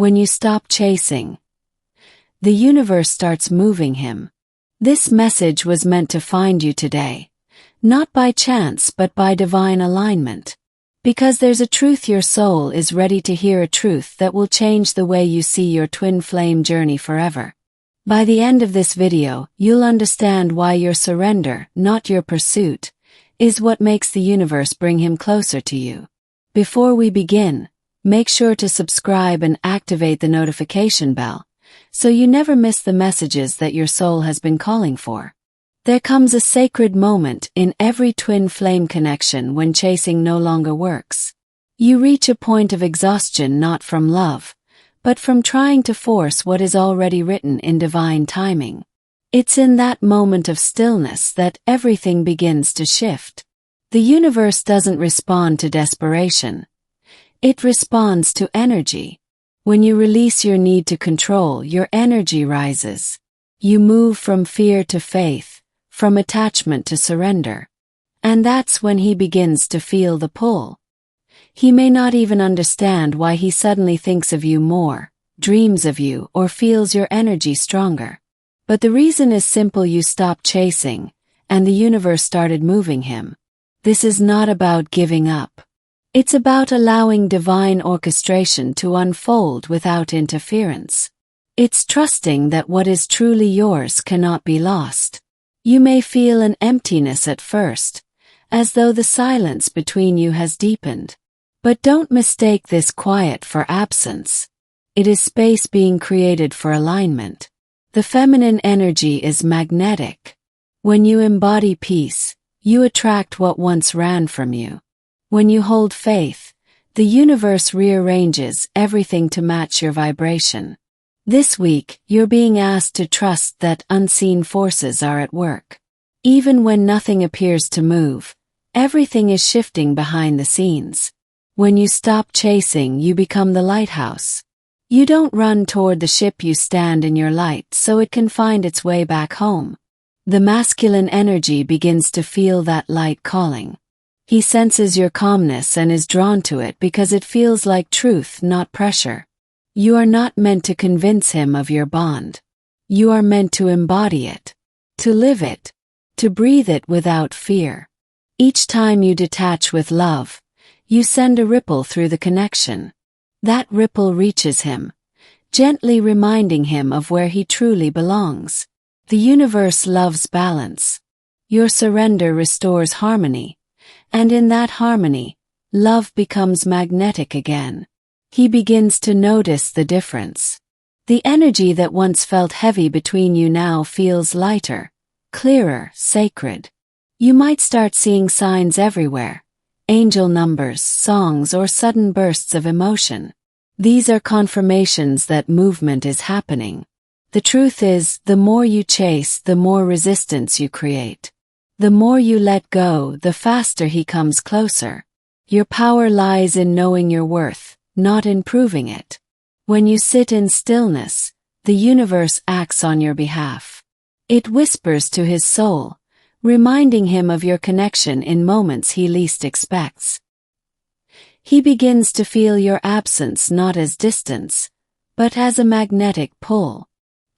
When you stop chasing, the universe starts moving him. This message was meant to find you today, not by chance but by divine alignment. Because there's a truth your soul is ready to hear, a truth that will change the way you see your twin flame journey forever. By the end of this video, you'll understand why your surrender, not your pursuit, is what makes the universe bring him closer to you. Before we begin, make sure to subscribe and activate the notification bell, so you never miss the messages that your soul has been calling for. There comes a sacred moment in every twin flame connection when chasing no longer works. You reach a point of exhaustion, not from love, but from trying to force what is already written in divine timing. It's in that moment of stillness that everything begins to shift. The universe doesn't respond to desperation. It responds to energy. When you release your need to control, your energy rises. You move from fear to faith, from attachment to surrender. And that's when he begins to feel the pull. He may not even understand why he suddenly thinks of you more, dreams of you, or feels your energy stronger. But the reason is simple: you stopped chasing, and the universe started moving him. This is not about giving up. It's about allowing divine orchestration to unfold without interference. It's trusting that what is truly yours cannot be lost. You may feel an emptiness at first, as though the silence between you has deepened. But don't mistake this quiet for absence. It is space being created for alignment. The feminine energy is magnetic. When you embody peace, you attract what once ran from you. When you hold faith, the universe rearranges everything to match your vibration. This week, you're being asked to trust that unseen forces are at work. Even when nothing appears to move, everything is shifting behind the scenes. When you stop chasing, you become the lighthouse. You don't run toward the ship, you stand in your light so it can find its way back home. The masculine energy begins to feel that light calling. He senses your calmness and is drawn to it because it feels like truth, not pressure. You are not meant to convince him of your bond. You are meant to embody it, to live it, to breathe it without fear. Each time you detach with love, you send a ripple through the connection. That ripple reaches him, gently reminding him of where he truly belongs. The universe loves balance. Your surrender restores harmony, and in that harmony, love becomes magnetic again. He begins to notice the difference. The energy that once felt heavy between you now feels lighter, clearer, sacred. You might start seeing signs everywhere: angel numbers, songs, or sudden bursts of emotion. These are confirmations that movement is happening. The truth is, the more you chase, the more resistance you create. The more you let go, the faster he comes closer. Your power lies in knowing your worth, not in proving it. When you sit in stillness, the universe acts on your behalf. It whispers to his soul, reminding him of your connection in moments he least expects. He begins to feel your absence not as distance, but as a magnetic pull.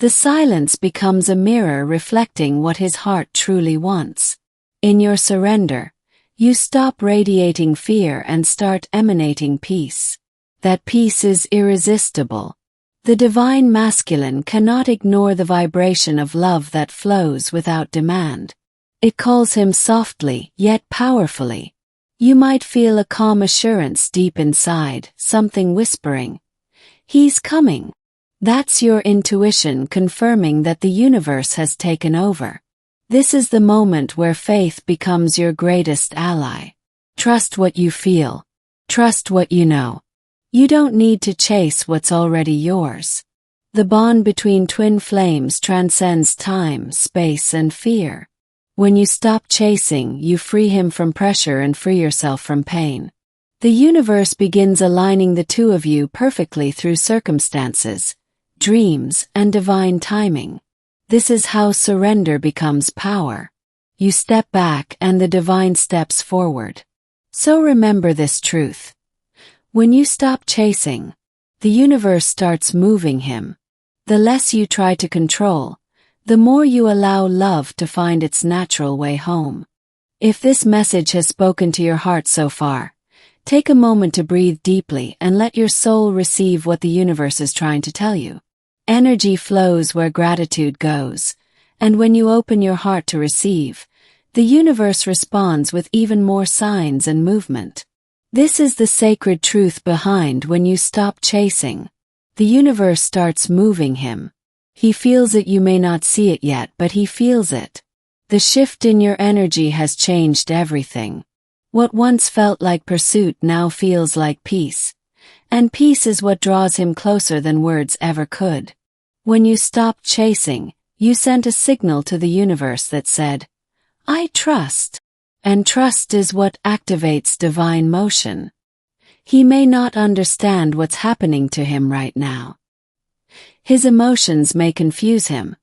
The silence becomes a mirror reflecting what his heart truly wants. In your surrender, you stop radiating fear and start emanating peace. That peace is irresistible. The divine masculine cannot ignore the vibration of love that flows without demand. It calls him softly, yet powerfully. You might feel a calm assurance deep inside, something whispering, "He's coming." That's your intuition confirming that the universe has taken over. This is the moment where faith becomes your greatest ally. Trust what you feel. Trust what you know. You don't need to chase what's already yours. The bond between twin flames transcends time, space, and fear. When you stop chasing, you free him from pressure and free yourself from pain. The universe begins aligning the two of you perfectly through circumstances, dreams, and divine timing. This is how surrender becomes power. You step back and the divine steps forward. So remember this truth. When you stop chasing, the universe starts moving him. The less you try to control, the more you allow love to find its natural way home. If this message has spoken to your heart so far, take a moment to breathe deeply and let your soul receive what the universe is trying to tell you. Energy flows where gratitude goes, and when you open your heart to receive, the universe responds with even more signs and movement. This is the sacred truth behind when you stop chasing. The universe starts moving him. He feels it. You may not see it yet, but he feels it. The shift in your energy has changed everything. What once felt like pursuit now feels like peace. And peace is what draws him closer than words ever could. When you stopped chasing, you sent a signal to the universe that said, "I trust." And trust is what activates divine motion. He may not understand what's happening to him right now. His emotions may confuse him,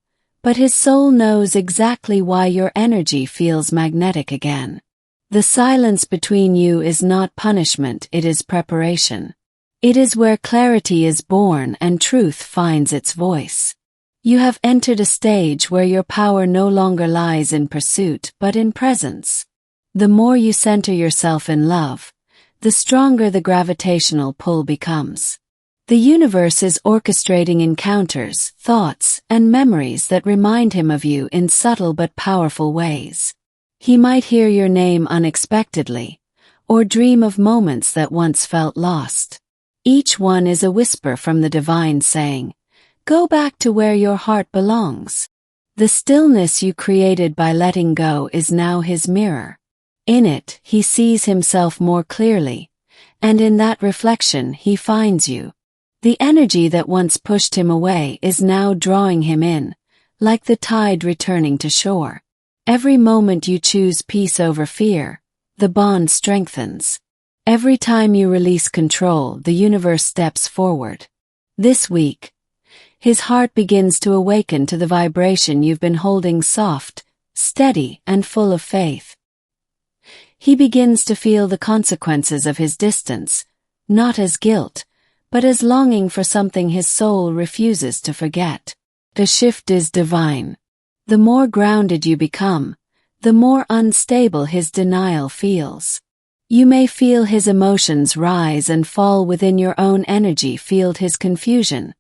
but his soul knows exactly why your energy feels magnetic again. The silence between you is not punishment, it is preparation. It is where clarity is born and truth finds its voice. You have entered a stage where your power no longer lies in pursuit but in presence. The more you center yourself in love, the stronger the gravitational pull becomes. The universe is orchestrating encounters, thoughts, and memories that remind him of you in subtle but powerful ways. He might hear your name unexpectedly, or dream of moments that once felt lost. Each one is a whisper from the divine saying, "Go back to where your heart belongs." The stillness you created by letting go is now his mirror. In it, he sees himself more clearly, and in that reflection he finds you. The energy that once pushed him away is now drawing him in, like the tide returning to shore. Every moment you choose peace over fear, the bond strengthens. Every time you release control, the universe steps forward. This week, his heart begins to awaken to the vibration you've been holding, soft, steady, and full of faith. He begins to feel the consequences of his distance, not as guilt, but as longing for something his soul refuses to forget. The shift is divine. The more grounded you become, the more unstable his denial feels. You may feel his emotions rise and fall within your own energy field, his confusion,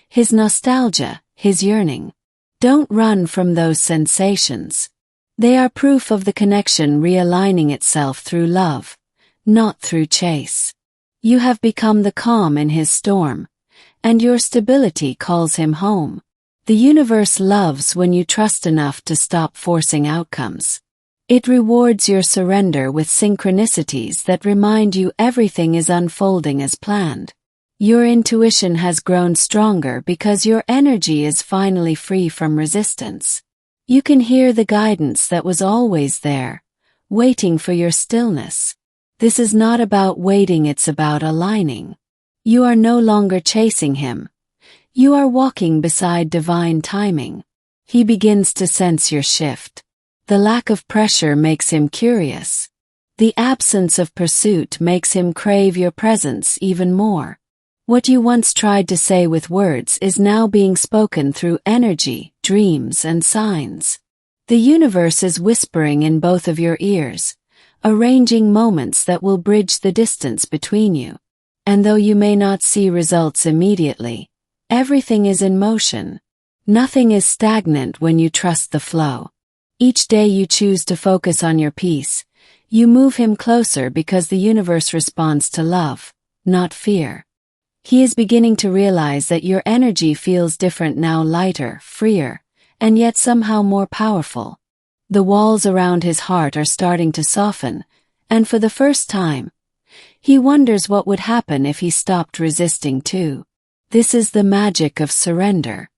his nostalgia, his yearning. Don't run from those sensations. They are proof of the connection realigning itself through love, not through chase. You have become the calm in his storm, and your stability calls him home. The universe loves when you trust enough to stop forcing outcomes. It rewards your surrender with synchronicities that remind you everything is unfolding as planned. Your intuition has grown stronger because your energy is finally free from resistance. You can hear the guidance that was always there, waiting for your stillness. This is not about waiting, it's about aligning. You are no longer chasing him. You are walking beside divine timing. He begins to sense your shift. The lack of pressure makes him curious. The absence of pursuit makes him crave your presence even more. What you once tried to say with words is now being spoken through energy, dreams, and signs. The universe is whispering in both of your ears, arranging moments that will bridge the distance between you. And though you may not see results immediately, everything is in motion. Nothing is stagnant when you trust the flow. Each day you choose to focus on your peace, you move him closer because the universe responds to love, not fear. He is beginning to realize that your energy feels different now, lighter, freer, and yet somehow more powerful. The walls around his heart are starting to soften, and for the first time, he wonders what would happen if he stopped resisting too. This is the magic of surrender.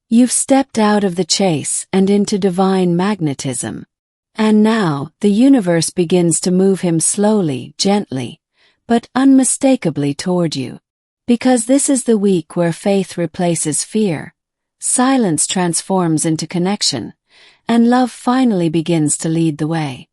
You've stepped out of the chase and into divine magnetism. And now, the universe begins to move him slowly, gently, but unmistakably toward you. Because this is the week where faith replaces fear, silence transforms into connection, and love finally begins to lead the way.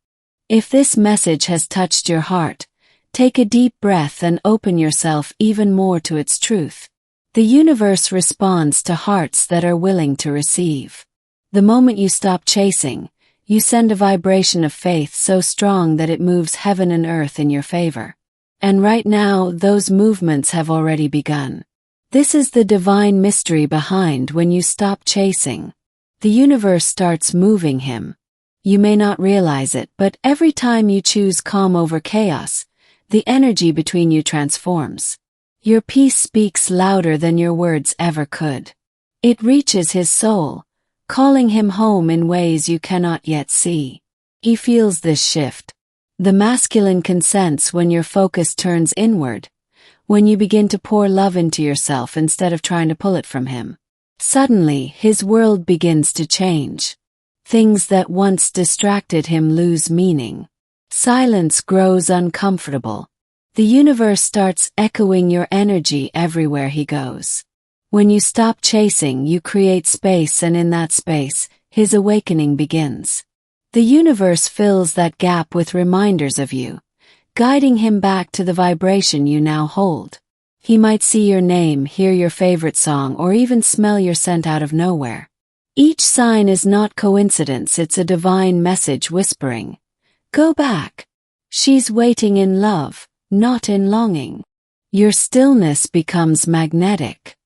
If this message has touched your heart, Take a deep breath and open yourself even more to its truth. The universe responds to hearts that are willing to receive. The moment you stop chasing, you send a vibration of faith so strong that it moves heaven and earth in your favor. And right now, those movements have already begun. This is the divine mystery behind when you stop chasing. The universe starts moving him. You may not realize it, but every time you choose calm over chaos, the energy between you transforms. Your peace speaks louder than your words ever could. It reaches his soul, calling him home in ways you cannot yet see. He feels this shift. The masculine consents when your focus turns inward, when you begin to pour love into yourself instead of trying to pull it from him. Suddenly, his world begins to change. Things that once distracted him lose meaning. Silence grows uncomfortable. The universe starts echoing your energy everywhere he goes. When you stop chasing, you create space, and in that space, his awakening begins. The universe fills that gap with reminders of you, guiding him back to the vibration you now hold. He might see your name, hear your favorite song, or even smell your scent out of nowhere. Each sign is not coincidence, it's a divine message whispering, "Go back. She's waiting in love, not in longing." Your stillness becomes magnetic.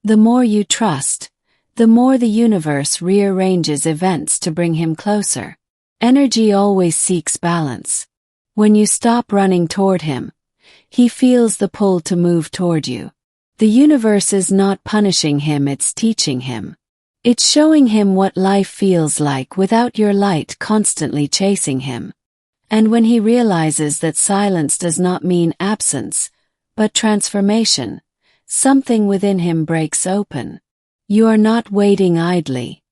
The more you trust, the more the universe rearranges events to bring him closer. Energy always seeks balance. When you stop running toward him, he feels the pull to move toward you. The universe is not punishing him, it's teaching him. It's showing him what life feels like without your light constantly chasing him. And when he realizes that silence does not mean absence, but transformation, something within him breaks open. You are not waiting idly.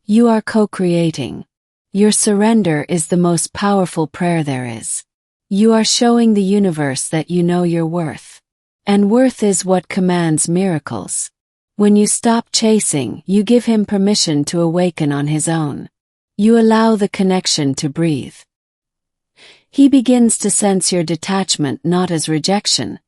You are co-creating. Your surrender is the most powerful prayer there is. You are showing the universe that you know your worth. And worth is what commands miracles. When you stop chasing, you give him permission to awaken on his own. You allow the connection to breathe. He begins to sense your detachment not as rejection,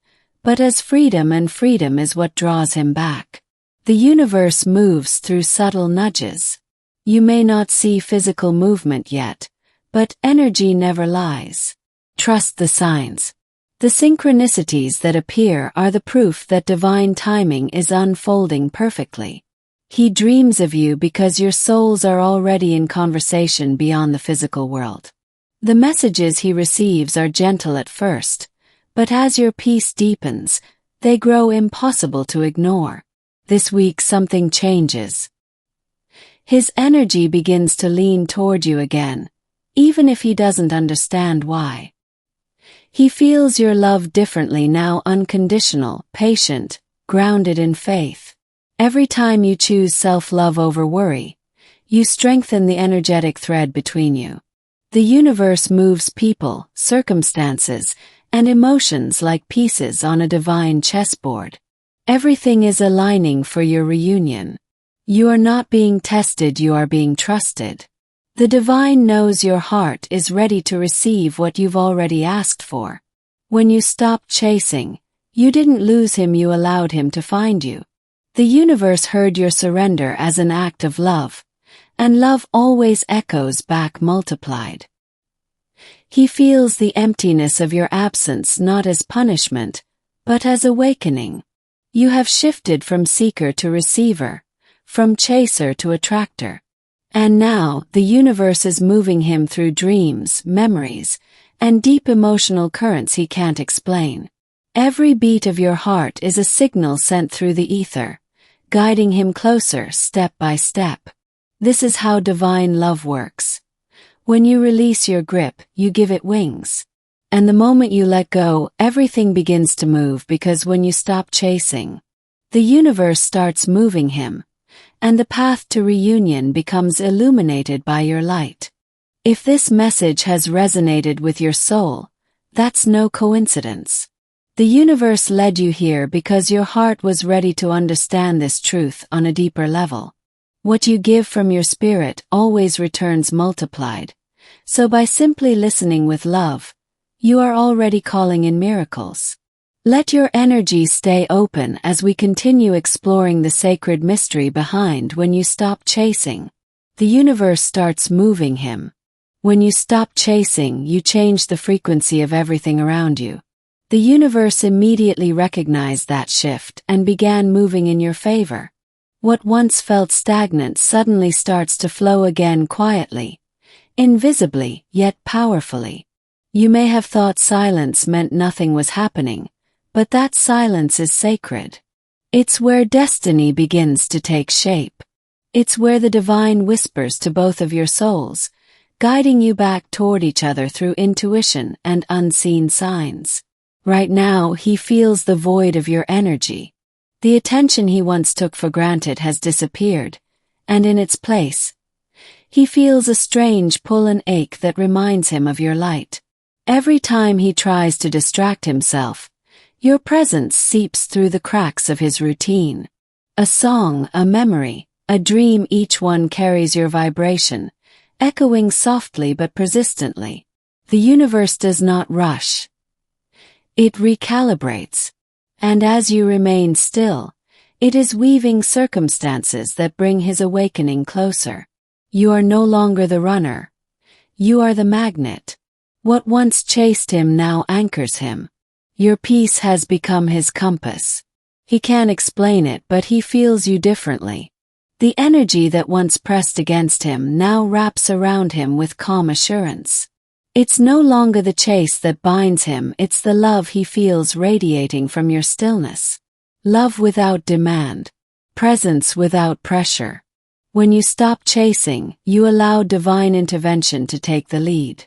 but as freedom, and freedom is what draws him back. The universe moves through subtle nudges. You may not see physical movement yet, but energy never lies. Trust the signs. The synchronicities that appear are the proof that divine timing is unfolding perfectly. He dreams of you because your souls are already in conversation beyond the physical world. The messages he receives are gentle at first, but as your peace deepens, they grow impossible to ignore. This week something changes. His energy begins to lean toward you again, even if he doesn't understand why. He feels your love differently now, unconditional, patient, grounded in faith. Every time you choose self-love over worry, you strengthen the energetic thread between you. The universe moves people, circumstances, and emotions like pieces on a divine chessboard. Everything is aligning for your reunion. You are not being tested, you are being trusted. The divine knows your heart is ready to receive what you've already asked for. When you stopped chasing, you didn't lose him, you allowed him to find you. The universe heard your surrender as an act of love, and love always echoes back multiplied. He feels the emptiness of your absence not as punishment, but as awakening. You have shifted from seeker to receiver, from chaser to attractor. And now, the universe is moving him through dreams, memories, and deep emotional currents he can't explain. Every beat of your heart is a signal sent through the ether, guiding him closer step by step. This is how divine love works. When you release your grip, you give it wings. And the moment you let go, everything begins to move, because when you stop chasing, the universe starts moving him, and the path to reunion becomes illuminated by your light. If this message has resonated with your soul, that's no coincidence. The universe led you here because your heart was ready to understand this truth on a deeper level. What you give from your spirit always returns multiplied. So by simply listening with love, You are already calling in miracles. Let your energy stay open as we continue exploring the sacred mystery behind when you stop chasing. The universe starts moving him. When you stop chasing, you change the frequency of everything around you. The universe immediately recognized that shift and began moving in your favor. What once felt stagnant suddenly starts to flow again quietly, invisibly, yet powerfully. You may have thought silence meant nothing was happening, but that silence is sacred. It's where destiny begins to take shape. It's where the divine whispers to both of your souls, guiding you back toward each other through intuition and unseen signs. Right now, he feels the void of your energy. The attention he once took for granted has disappeared, and in its place, he feels a strange pull and ache that reminds him of your light. Every time he tries to distract himself, your presence seeps through the cracks of his routine. A song, a memory, a dream, each one carries your vibration, echoing softly but persistently. The universe does not rush. It recalibrates. And as you remain still, it is weaving circumstances that bring his awakening closer. You are no longer the runner. You are the magnet. What once chased him now anchors him. Your peace has become his compass. He can't explain it, but he feels you differently. The energy that once pressed against him now wraps around him with calm assurance. It's no longer the chase that binds him, it's the love he feels radiating from your stillness. Love without demand. Presence without pressure. When you stop chasing, you allow divine intervention to take the lead.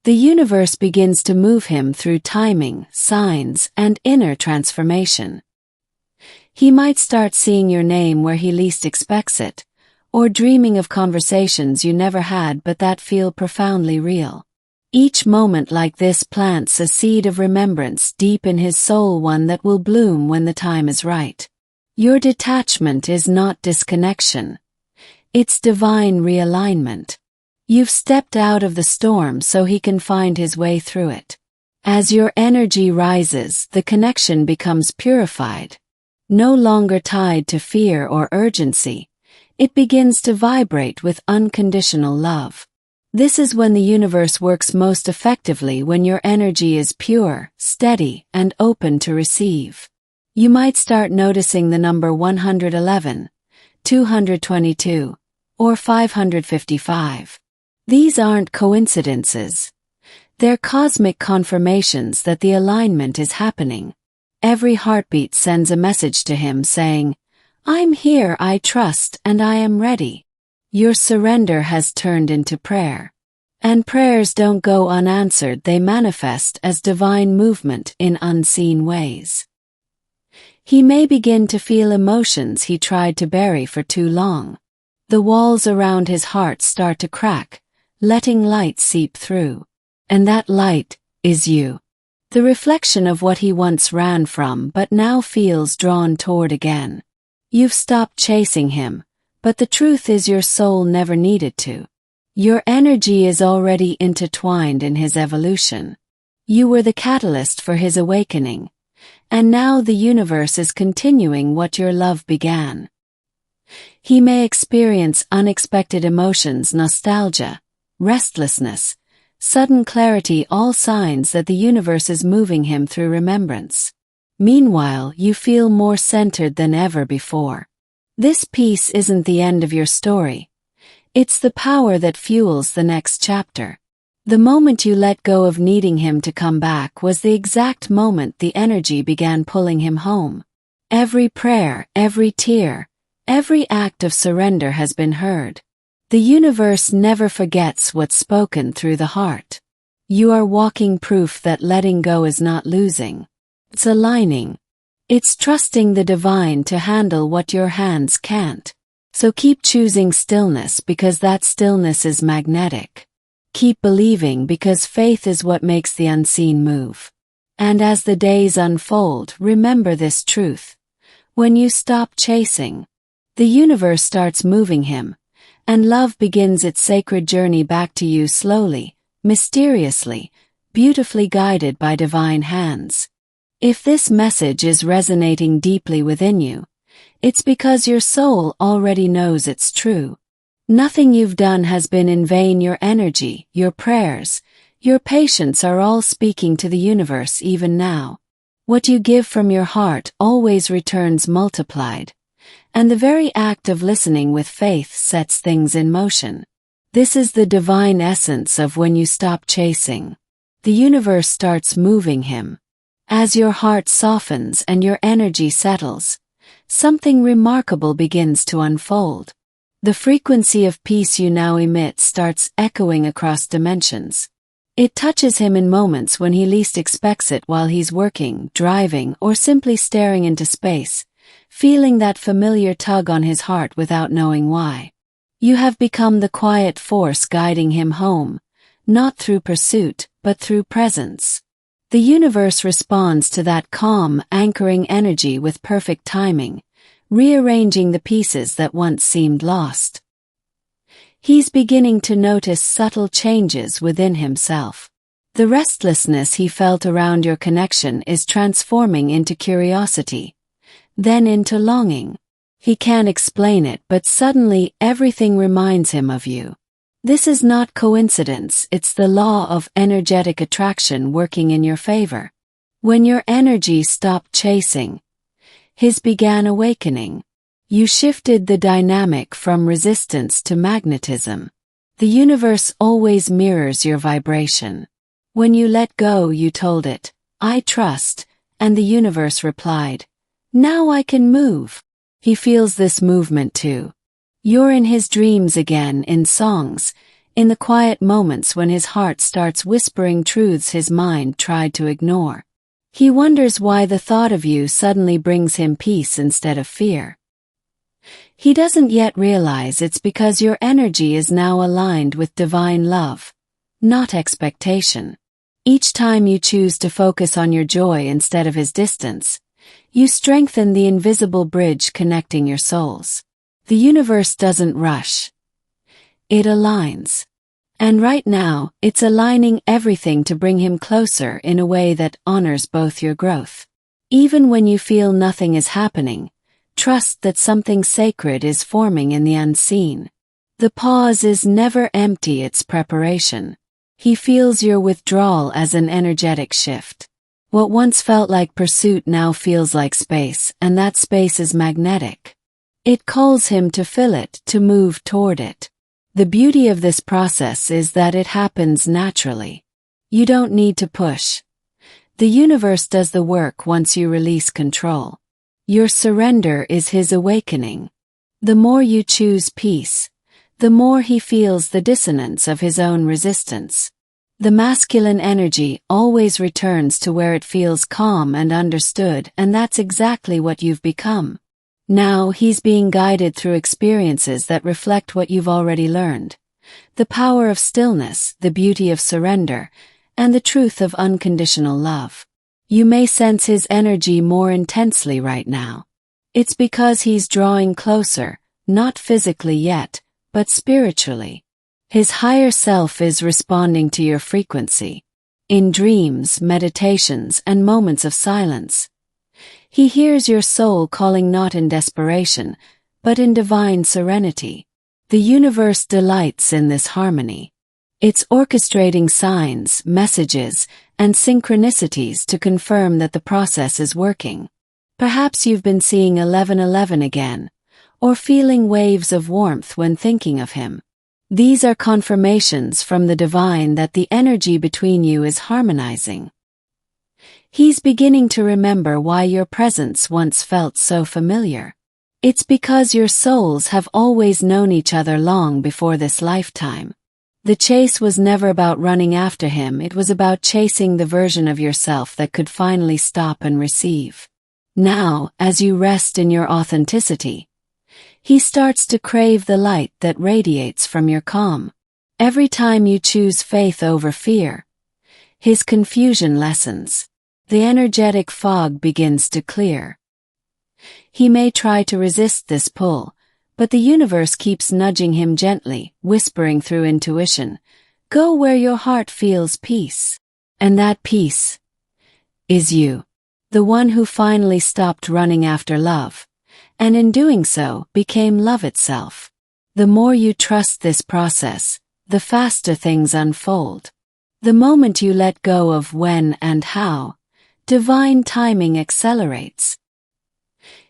The universe begins to move him through timing, signs, and inner transformation. He might start seeing your name where he least expects it, or dreaming of conversations you never had but that feel profoundly real. Each moment like this plants a seed of remembrance deep in his soul, one that will bloom when the time is right. Your detachment is not disconnection. It's divine realignment. You've stepped out of the storm so he can find his way through it. As your energy rises, the connection becomes purified. No longer tied to fear or urgency, it begins to vibrate with unconditional love. This is when the universe works most effectively, when your energy is pure, steady, and open to receive. You might start noticing the number 111, 222, or 555. These aren't coincidences. They're cosmic confirmations that the alignment is happening. Every heartbeat sends a message to him saying, "I'm here, I trust, and I am ready." Your surrender has turned into prayer. And prayers don't go unanswered, they manifest as divine movement in unseen ways. He may begin to feel emotions he tried to bury for too long. The walls around his heart start to crack, letting light seep through. And that light is you. The reflection of what he once ran from but now feels drawn toward again. You've stopped chasing him, but the truth is your soul never needed to. Your energy is already intertwined in his evolution. You were the catalyst for his awakening, and now the universe is continuing what your love began. He may experience unexpected emotions, nostalgia, restlessness, sudden clarity, all signs that the universe is moving him through remembrance. Meanwhile, you feel more centered than ever before. This peace isn't the end of your story. It's the power that fuels the next chapter. The moment you let go of needing him to come back was the exact moment the energy began pulling him home. Every prayer, every tear, every act of surrender has been heard. The universe never forgets what's spoken through the heart. You are walking proof that letting go is not losing. It's aligning. It's trusting the divine to handle what your hands can't. So keep choosing stillness because that stillness is magnetic. Keep believing because faith is what makes the unseen move. And as the days unfold, remember this truth. When you stop chasing, the universe starts moving him, and love begins its sacred journey back to you slowly, mysteriously, beautifully guided by divine hands. If this message is resonating deeply within you, it's because your soul already knows it's true. Nothing you've done has been in vain. Your energy, your prayers, your patience are all speaking to the universe even now. What you give from your heart always returns multiplied, and the very act of listening with faith sets things in motion. This is the divine essence of when you stop chasing. The universe starts moving him. As your heart softens and your energy settles, something remarkable begins to unfold. The frequency of peace you now emit starts echoing across dimensions. It touches him in moments when he least expects it, while he's working, driving, or simply staring into space, feeling that familiar tug on his heart without knowing why. You have become the quiet force guiding him home, not through pursuit, but through presence. The universe responds to that calm, anchoring energy with perfect timing, rearranging the pieces that once seemed lost. He's beginning to notice subtle changes within himself. The restlessness he felt around your connection is transforming into curiosity, then into longing. He can't explain it, but suddenly everything reminds him of you. This is not coincidence, it's the law of energetic attraction working in your favor. When your energy stopped chasing, his began awakening. You shifted the dynamic from resistance to magnetism. The universe always mirrors your vibration. When you let go, you told it, "I trust," and the universe replied, "Now I can move." He feels this movement too. You're in his dreams again, in songs, in the quiet moments when his heart starts whispering truths his mind tried to ignore. He wonders why the thought of you suddenly brings him peace instead of fear. He doesn't yet realize it's because your energy is now aligned with divine love, not expectation. Each time you choose to focus on your joy instead of his distance, you strengthen the invisible bridge connecting your souls. The universe doesn't rush. It aligns. And right now, it's aligning everything to bring him closer in a way that honors both your growth. Even when you feel nothing is happening, trust that something sacred is forming in the unseen. The pause is never empty, it's preparation. He feels your withdrawal as an energetic shift. What once felt like pursuit now feels like space, and that space is magnetic. It calls him to fill it, to move toward it. The beauty of this process is that it happens naturally. You don't need to push. The universe does the work once you release control. Your surrender is his awakening. The more you choose peace, the more he feels the dissonance of his own resistance. The masculine energy always returns to where it feels calm and understood, and that's exactly what you've become. Now he's being guided through experiences that reflect what you've already learned. The power of stillness, the beauty of surrender, and the truth of unconditional love. You may sense his energy more intensely right now. It's because he's drawing closer, not physically yet, but spiritually. His higher self is responding to your frequency. In dreams, meditations, and moments of silence, he hears your soul calling not in desperation, but in divine serenity. The universe delights in this harmony. It's orchestrating signs, messages, and synchronicities to confirm that the process is working. Perhaps you've been seeing 1111 again, or feeling waves of warmth when thinking of him. These are confirmations from the divine that the energy between you is harmonizing. He's beginning to remember why your presence once felt so familiar. It's because your souls have always known each other long before this lifetime. The chase was never about running after him, it was about chasing the version of yourself that could finally stop and receive. Now, as you rest in your authenticity, he starts to crave the light that radiates from your calm. Every time you choose faith over fear, his confusion lessens. The energetic fog begins to clear. He may try to resist this pull, but the universe keeps nudging him gently, whispering through intuition, "Go where your heart feels peace." And that peace is you. The one who finally stopped running after love, and in doing so, became love itself. The more you trust this process, the faster things unfold. The moment you let go of when and how, divine timing accelerates.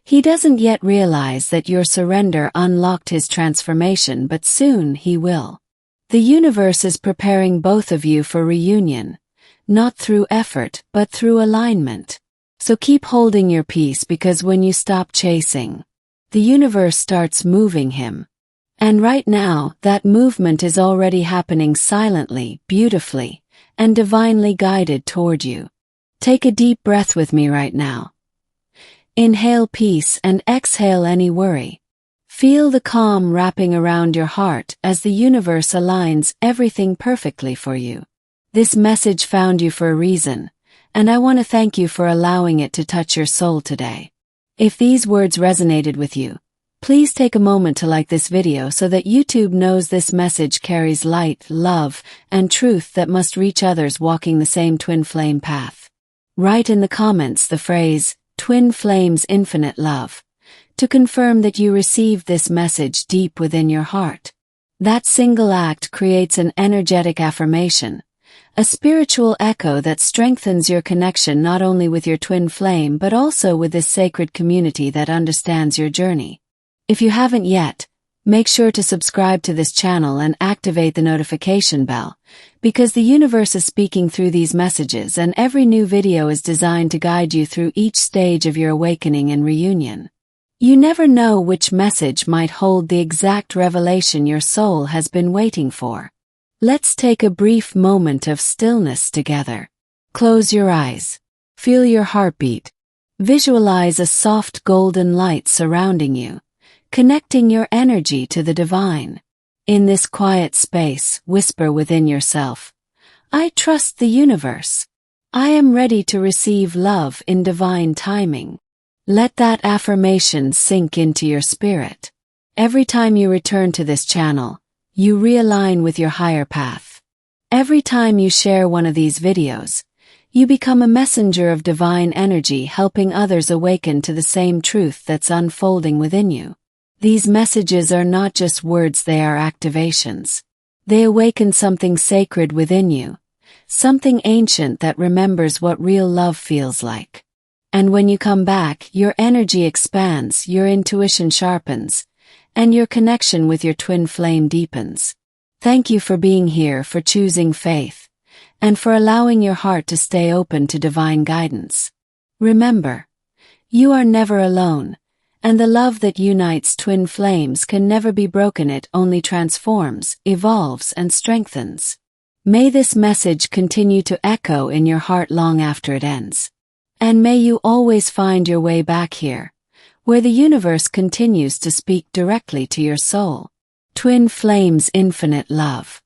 He doesn't yet realize that your surrender unlocked his transformation, but soon he will. The universe is preparing both of you for reunion, not through effort, but through alignment. So keep holding your peace, because when you stop chasing, the universe starts moving him. And right now, that movement is already happening silently, beautifully, and divinely guided toward you. Take a deep breath with me right now. Inhale peace and exhale any worry. Feel the calm wrapping around your heart as the universe aligns everything perfectly for you. This message found you for a reason, and I want to thank you for allowing it to touch your soul today. If these words resonated with you, please take a moment to like this video so that YouTube knows this message carries light, love, and truth that must reach others walking the same twin flame path. Write in the comments the phrase, Twin Flames Infinite Love, to confirm that you received this message deep within your heart. That single act creates an energetic affirmation, a spiritual echo that strengthens your connection not only with your twin flame but also with this sacred community that understands your journey. If you haven't yet, make sure to subscribe to this channel and activate the notification bell, because the universe is speaking through these messages and every new video is designed to guide you through each stage of your awakening and reunion. You never know which message might hold the exact revelation your soul has been waiting for. Let's take a brief moment of stillness together. Close your eyes. Feel your heartbeat. Visualize a soft golden light surrounding you, connecting your energy to the divine. In this quiet space, whisper within yourself, I trust the universe. I am ready to receive love in divine timing. Let that affirmation sink into your spirit. Every time you return to this channel, you realign with your higher path. Every time you share one of these videos, you become a messenger of divine energy, helping others awaken to the same truth that's unfolding within you. These messages are not just words, they are activations. They awaken something sacred within you, something ancient that remembers what real love feels like. And when you come back, your energy expands, your intuition sharpens, and your connection with your twin flame deepens. Thank you for being here, for choosing faith, and for allowing your heart to stay open to divine guidance. Remember, you are never alone. And the love that unites twin flames can never be broken, it only transforms, evolves, and strengthens. May this message continue to echo in your heart long after it ends. And may you always find your way back here, where the universe continues to speak directly to your soul. Twin Flames Infinite Love.